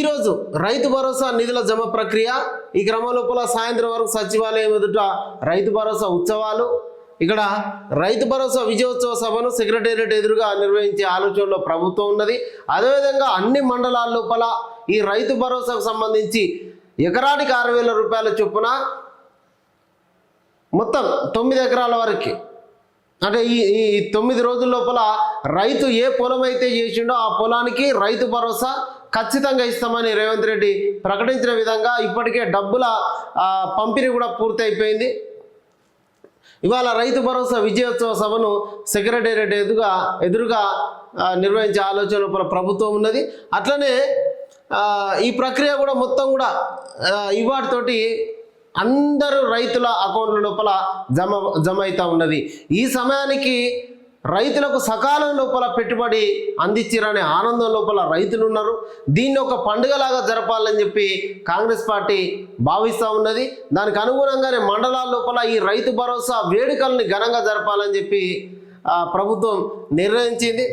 ఈరోజు రైతు భరోసా నిధుల జమ ప్రక్రియ ఈ క్రమం లోపల సాయంత్రం వరకు సచివాలయం ఎదుట రైతు భరోసా ఉత్సవాలు ఇక్కడ రైతు భరోసా విజయోత్సవ సభను సెక్రటేరియట్ ఎదురుగా నిర్వహించే ఆలోచనలో ప్రభుత్వం ఉన్నది. అదేవిధంగా అన్ని మండలాల లోపల ఈ రైతు భరోసాకు సంబంధించి ఎకరానికి 6,000 రూపాయల చొప్పున మొత్తం 9 ఎకరాల వరకు అంటే ఈ 9 రోజుల లోపల రైతు ఏ పొలం అయితే చేసిండో ఆ పొలానికి రైతు భరోసా ఖచ్చితంగా ఇస్తామని రేవంత్ రెడ్డి ప్రకటించిన విధంగా ఇప్పటికే డబ్బుల పంపిణీ కూడా పూర్తయిపోయింది. ఇవాళ రైతు భరోసా విజయోత్సవ సభను సెక్రటేరియట్ ఎదురుగా నిర్వహించే ఆలోచన లోపల ప్రభుత్వం ఉన్నది. అట్లనే ఈ ప్రక్రియ కూడా మొత్తం కూడా ఇవాటితోటి అందరూ రైతుల అకౌంట్ల లోపల జమ అవుతూ ఉన్నది. ఈ సమయానికి రైతులకు సకాలం లోపల పెట్టుబడి అందించారనే ఆనందం లోపల రైతులు ఉన్నారు. దీన్ని ఒక పండుగలాగా జరపాలని చెప్పి కాంగ్రెస్ పార్టీ భావిస్తూ ఉన్నది. దానికి అనుగుణంగానే మండలాల లోపల ఈ రైతు భరోసా వేడుకల్ని ఘనంగా జరపాలని చెప్పి ప్రభుత్వం నిర్ణయించింది.